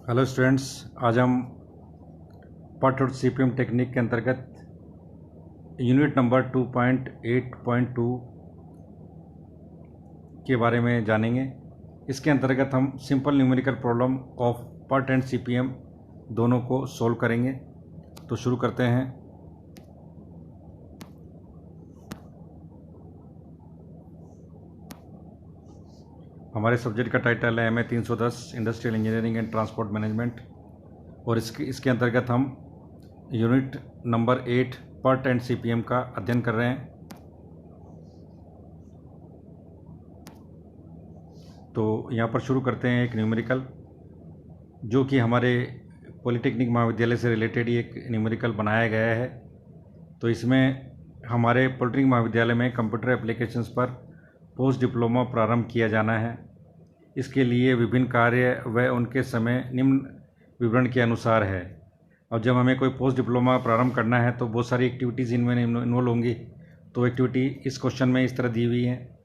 Hello students, आज हम पट और सीपीएम टेक्निक के अंतर्गत यूनिट नंबर 2.8.2 के बारे में जानेंगे। इसके अंतर्गत हम सिंपल न्यूमेरिकल प्रॉब्लम ऑफ पट एंड सीपीएम दोनों को सॉल्व करेंगे। तो शुरू करते हैं। हमारे सब्जेक्ट का टाइटल है MA 310 industrial engineering and transport management, और इसके अंतर्गत हम यूनिट नंबर 8 पट एंड सीपीएम का अध्ययन कर रहे हैं। तो यहाँ पर शुरू करते हैं एक न्यूमेरिकल, जो कि हमारे पॉलिटेक्निक महाविद्यालय से रिलेटेड ही एक न्यूमेरिकल बनाया गया है। तो इसमें हमारे पॉलिटेक्निक महाविद्यालय में कंप्यूटर एप्लीकेशंस पर पोस्ट डिप्लोमा प्रारंभ किया जाना है। इसके लिए विभिन्न कार्य व उनके समय निम्न विवरण के अनुसार है। और जब हमें कोई पोस्ट डिप्लोमा प्रारंभ करना है तो बहुत सारी एक्टिविटीज़ इनमें इन्वॉल्व होंगी। तो एक्टिविटी इस क्वेश्चन में इस तरह दी हुई है।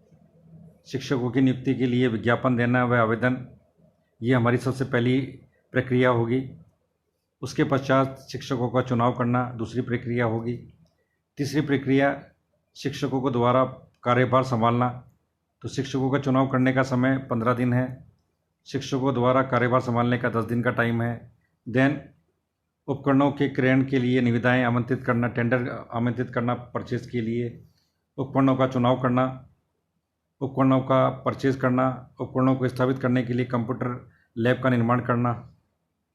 शिक्षकों की नियुक्ति के लिए विज्ञापन देना व आवेदन, ये हमारी सबसे पहली प्रक्रिया होगी। उसके पश्चात शिक्षकों का चुनाव करना दूसरी प्रक्रिया होगी। तीसरी प्रक्रिया शिक्षकों को द्वारा कार्यभार संभालना। तो शिक्षकों का चुनाव करने का समय 15 दिन है। शिक्षकों द्वारा कार्यभार संभालने का 10 दिन का टाइम है। देन उपकरणों के क्रय के लिए निविदाएं आमंत्रित करना, टेंडर आमंत्रित करना परचेज के लिए। उपकरणों का चुनाव करना, उपकरणों का परचेज करना, उपकरणों को स्थापित करने के लिए कंप्यूटर लैब का निर्माण करना,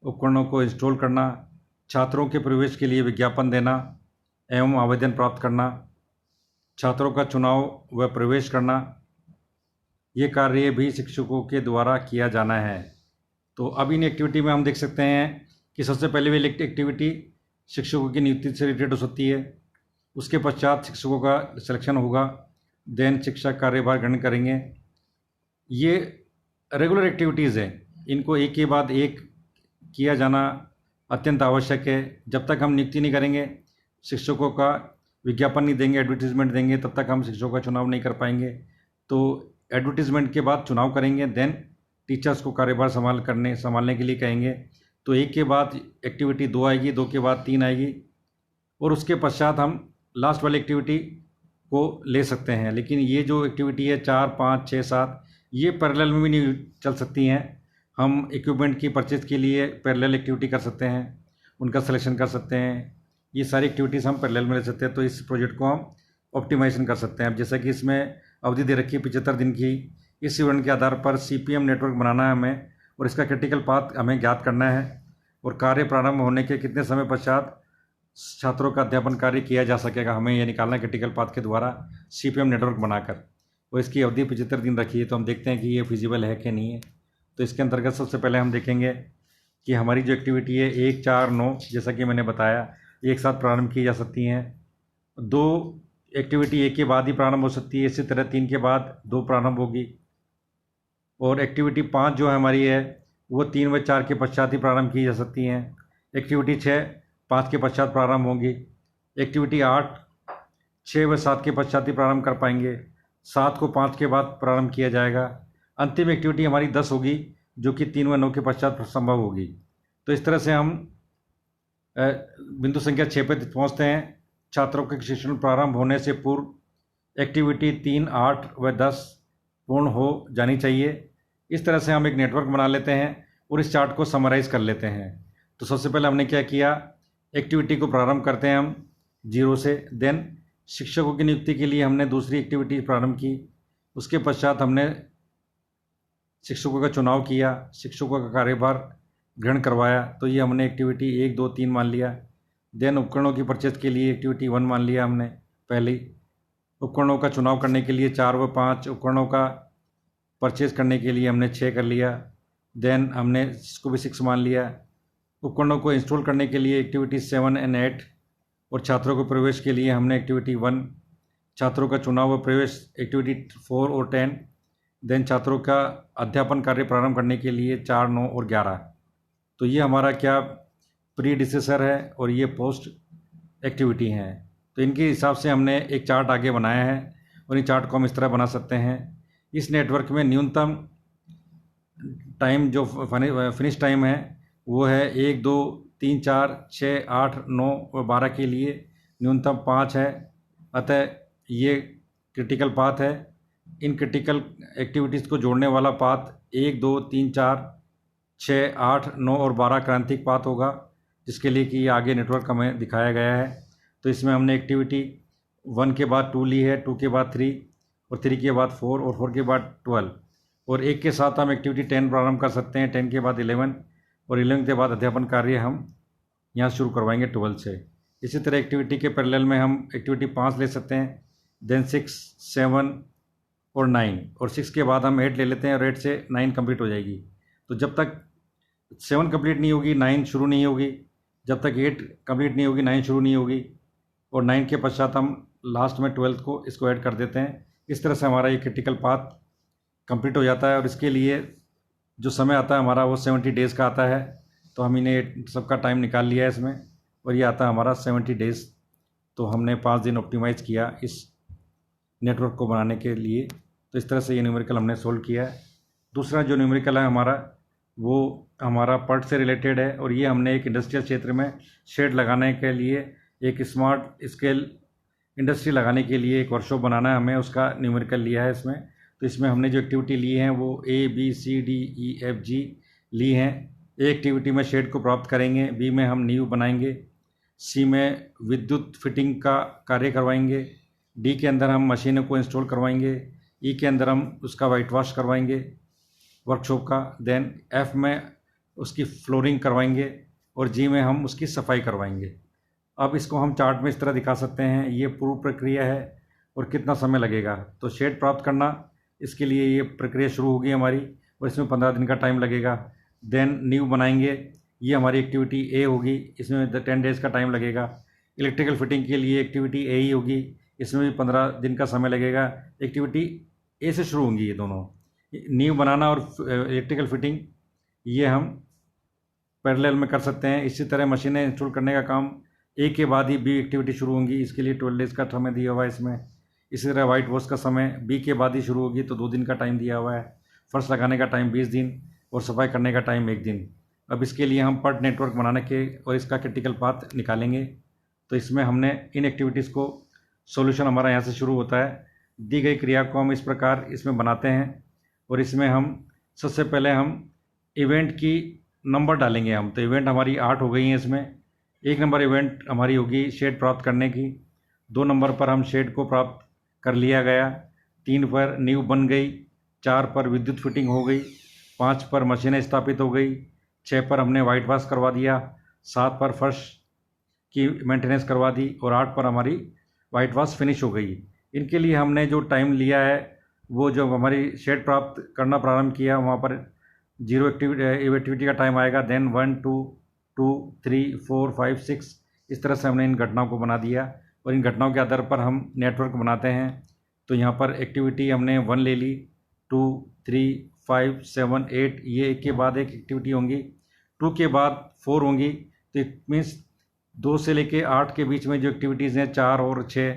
उपकरणों को इंस्टॉल करना, छात्रों के प्रवेश के लिए विज्ञापन देना एवं आवेदन प्राप्त करना, छात्रों का चुनाव व प्रवेश करना, ये कार्य भी शिक्षकों के द्वारा किया जाना है। तो अब इन एक्टिविटी में हम देख सकते हैं कि सबसे पहले वाली एक्टिविटी शिक्षकों की नियुक्ति से रिलेटेड हो सकती है। उसके पश्चात शिक्षकों का सिलेक्शन होगा। देन शिक्षक कार्यभार ग्रहण करेंगे। ये रेगुलर एक्टिविटीज़ हैं, इनको एक के बाद एक किया जाना अत्यंत आवश्यक है। जब तक हम नियुक्ति नहीं करेंगे, शिक्षकों का विज्ञापन नहीं देंगे, एडवर्टीजमेंट देंगे, तब तक हम शिक्षकों का चुनाव नहीं कर पाएंगे। तो एडवर्टीजमेंट के बाद चुनाव करेंगे, देन टीचर्स को कार्यभार संभालने के लिए कहेंगे। तो एक के बाद एक्टिविटी 2 आएगी, 2 के बाद 3 आएगी, और उसके पश्चात हम लास्ट वाली एक्टिविटी को ले सकते हैं। लेकिन ये जो एक्टिविटी है 4, 5, 6, 7, ये पैरेलल में भी नहीं चल सकती हैं। हम इक्विपमेंट की परचेज के लिए पैरेलल एक्टिविटी कर सकते हैं, उनका सिलेक्शन कर सकते हैं। ये सारी एक्टिविटीज़ हम पैरेलल में ले सकते हैं। तो इस प्रोजेक्ट को हम ऑप्टिमाइजेशन कर सकते हैं। अब जैसा कि इसमें अवधि दे रखी है 75 दिन की, इस विवरण के आधार पर सीपीएम नेटवर्क बनाना है हमें, और इसका क्रिटिकल पाथ हमें ज्ञात करना है, और कार्य प्रारंभ होने के कितने समय पश्चात छात्रों का अध्यापन कार्य किया जा सकेगा, हमें यह निकालना क्रिटिकल पाथ के द्वारा सीपीएम नेटवर्क बनाकर। और इसकी अवधि 75 दिन रखी है। तो हम देखते हैं कि ये फिजिबल है कि नहीं है। तो इसके अंतर्गत सबसे पहले हम देखेंगे कि हमारी जो एक्टिविटी है 1, 4, 9, जैसा कि मैंने बताया, एक साथ प्रारंभ की जा सकती हैं। 2 एक्टिविटी 1 के बाद ही प्रारंभ हो सकती है। इसी तरह 3 के बाद 2 प्रारंभ होगी। और एक्टिविटी 5 जो हमारी है वो 3 व 4 के पश्चात ही प्रारंभ की जा सकती हैं। एक्टिविटी 6 5 के पश्चात प्रारंभ होंगी। एक्टिविटी 8 6 व 7 के पश्चात ही प्रारंभ कर पाएंगे। 7 को 5 के बाद प्रारंभ किया जाएगा। अंतिम एक्टिविटी हमारी 10 होगी, जो कि 3 व 9 के पश्चात संभव होगी। तो इस तरह से हम बिंदु संख्या 6 पर पहुँचते हैं। छात्रों के शिक्षण प्रारंभ होने से पूर्व एक्टिविटी 3, 8 व 10 पूर्ण हो जानी चाहिए। इस तरह से हम एक नेटवर्क बना लेते हैं और इस चार्ट को समराइज़ कर लेते हैं। तो सबसे पहले हमने क्या किया, एक्टिविटी को प्रारंभ करते हैं हम 0 से। देन शिक्षकों की नियुक्ति के लिए हमने दूसरी एक्टिविटी प्रारंभ की। उसके पश्चात हमने शिक्षकों का चुनाव किया, शिक्षकों का कार्यभार ग्रहण करवाया। तो ये हमने एक्टिविटी 1, 2, 3 मान लिया। देन उपकरणों की परचेज के लिए एक्टिविटी 1 मान लिया हमने पहले। उपकरणों का चुनाव करने के लिए 4 व 5, उपकरणों का परचेज करने के लिए हमने 6 कर लिया। देन हमने इसको भी 6 मान लिया। उपकरणों को इंस्टॉल करने के लिए एक्टिविटी 7 एंड 8, और छात्रों को प्रवेश के लिए हमने एक्टिविटी 1, छात्रों का चुनाव व प्रवेश एक्टिविटी 4 और 10। देन छात्रों का अध्यापन कार्य प्रारंभ करने के लिए 4, 9 और 11। तो ये हमारा क्या प्रीडिसेसर है और ये पोस्ट एक्टिविटी हैं। तो इनके हिसाब से हमने एक चार्ट आगे बनाया है, और इन चार्ट को हम इस तरह बना सकते हैं। इस नेटवर्क में न्यूनतम टाइम जो फिनिश टाइम है वो है 1, 2, 3, 4, 6, 8, 9 और 12 के लिए न्यूनतम 5 है। अतः ये क्रिटिकल पाथ है। इन क्रिटिकल एक्टिविटीज़ को जोड़ने वाला पाथ 1, 2, 3, 4, 6, 8, 9 और 12 क्रांतिक पाथ होगा, जिसके लिए कि आगे नेटवर्क हमें दिखाया गया है। तो इसमें हमने एक्टिविटी 1 के बाद 2 ली है, 2 के बाद 3 और 3 के बाद 4 और 4 के बाद 12 और 1 के साथ हम एक्टिविटी 10 प्रारंभ कर सकते हैं, 10 के बाद 11 और 11 के बाद अध्यापन कार्य हम यहाँ शुरू करवाएंगे 12 से। इसी तरह एक्टिविटी के पैरेलल में हम एक्टिविटी 5 ले सकते हैं, देन 6, 7 और 9 और 6 के बाद हम 8 ले लेते हैं और 8 से 9 कंप्लीट हो जाएगी। तो जब तक 7 कंप्लीट नहीं होगी 9 शुरू नहीं होगी, जब तक 8 कंप्लीट नहीं होगी 9 शुरू नहीं होगी और 9 के पश्चात हम लास्ट में 12th को इसको ऐड कर देते हैं। इस तरह से हमारा ये क्रिटिकल पाथ कंप्लीट हो जाता है और इसके लिए जो समय आता है हमारा वो 70 डेज़ का आता है। तो हम इन्हें सबका टाइम निकाल लिया है इसमें और ये आता है हमारा 70 डेज़। तो हमने 5 दिन ऑप्टिमाइज़ किया इस नेटवर्क को बनाने के लिए। तो इस तरह से ये न्यूमेरिकल हमने सोल्व किया है। दूसरा जो न्यूमेरिकल है हमारा वो हमारा पर्ट से रिलेटेड है और ये हमने एक इंडस्ट्रियल क्षेत्र में शेड लगाने के लिए एक स्मार्ट स्केल इंडस्ट्री लगाने के लिए एक वर्कशॉप बनाना है हमें, उसका न्यूमेरिकल लिया है इसमें। तो इसमें हमने जो एक्टिविटी ली है वो A, B, C, D, E, F, G ली हैं। A एक्टिविटी में शेड को प्राप्त करेंगे, B में हम नींव बनाएंगे, C में विद्युत फिटिंग का कार्य करवाएंगे, D के अंदर हम मशीनों को इंस्टॉल करवाएंगे, E के अंदर हम उसका वाइट वॉश करवाएंगे वर्कशॉप का, देन F में उसकी फ्लोरिंग करवाएंगे और G में हम उसकी सफाई करवाएंगे। अब इसको हम चार्ट में इस तरह दिखा सकते हैं, ये पूर्व प्रक्रिया है और कितना समय लगेगा। तो शेड प्राप्त करना, इसके लिए ये प्रक्रिया शुरू होगी हमारी और इसमें 15 दिन का टाइम लगेगा। देन नींव बनाएंगे, ये हमारी एक्टिविटी ए होगी, इसमें 10 डेज़ का टाइम लगेगा। इलेक्ट्रिकल फिटिंग के लिए एक्टिविटी ए ही होगी, इसमें भी 15 दिन का समय लगेगा। एक्टिविटी ए से शुरू होंगी ये दोनों, नींव बनाना और इलेक्ट्रिकल फिटिंग, ये हम पैरेलल में कर सकते हैं। इसी तरह मशीनें इंस्टॉल करने का काम ए के बाद ही बी एक्टिविटी शुरू होंगी, इसके लिए 12 डेज़ का समय दिया हुआ है इसमें। इसी तरह वाइट वॉश का समय बी के बाद ही शुरू होगी, तो 2 दिन का टाइम दिया हुआ है। फर्श लगाने का टाइम 20 दिन और सफाई करने का टाइम 1 दिन। अब इसके लिए हम पर्ट नेटवर्क बनाने के और इसका क्रिटिकल पाथ निकालेंगे। तो इसमें हमने इन एक्टिविटीज़ को सॉल्यूशन हमारा यहाँ से शुरू होता है। दी गई क्रिया को हम इस प्रकार इसमें बनाते हैं और इसमें हम सबसे पहले हम इवेंट की नंबर डालेंगे हम। तो इवेंट हमारी 8 हो गई हैं इसमें। 1 नंबर इवेंट हमारी होगी शेड प्राप्त करने की, 2 नंबर पर हम शेड को प्राप्त कर लिया गया, 3 पर नींव बन गई, 4 पर विद्युत फिटिंग हो गई, 5 पर मशीनें स्थापित हो गई, 6 पर हमने वाइट वॉश करवा दिया, 7 पर फर्श की मेंटेनेंस करवा दी और 8 पर हमारी वाइट वॉश फिनिश हो गई। इनके लिए हमने जो टाइम लिया है वो जो हमारी शेड प्राप्त करना प्रारंभ किया वहाँ पर 0 एक्टिविटी का टाइम आएगा, देन 1, 2, 3, 4, 5, 6 इस तरह से हमने इन घटनाओं को बना दिया और इन घटनाओं के आधार पर हम नेटवर्क बनाते हैं। तो यहाँ पर एक्टिविटी हमने 1 ले ली, 2, 3, 5, 7, 8 ये एक के बाद एक एक्टिविटी होंगी, 2 के बाद 4 होंगी। तो इट मीन्स 2 से लेके 8 के बीच में जो एक्टिविटीज़ हैं 4 और 6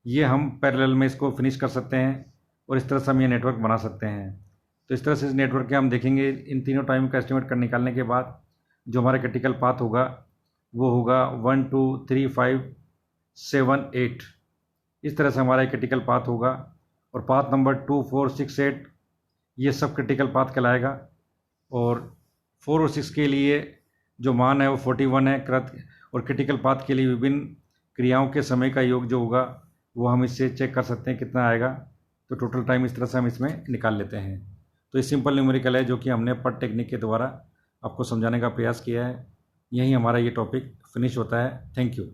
ये हम पैरेलल में इसको फिनिश कर सकते हैं और इस तरह से हम ये नेटवर्क बना सकते हैं। तो इस तरह से इस नेटवर्क के हम देखेंगे इन तीनों टाइम का एस्टिमेट कर निकालने के बाद जो हमारा क्रिटिकल पाथ होगा वो होगा 1, 2, 3, 5, 7, 8 इस तरह से हमारा क्रिटिकल पाथ होगा। और पाथ नंबर 2, 4, 6, 8 ये सब क्रिटिकल पाथ कहलाएगा और 4 और 6 के लिए जो मान है वो 41 है कृत और क्रिटिकल पाथ के लिए विभिन्न क्रियाओं के समय का योग जो होगा वो हम इससे चेक कर सकते हैं कितना आएगा। तो टोटल टाइम इस तरह से हम इसमें निकाल लेते हैं। तो ये सिंपल न्यूमेरिकल है जो कि हमने पट टेक्निक के द्वारा आपको समझाने का प्रयास किया है। यहीं हमारा ये टॉपिक फिनिश होता है। Thank you.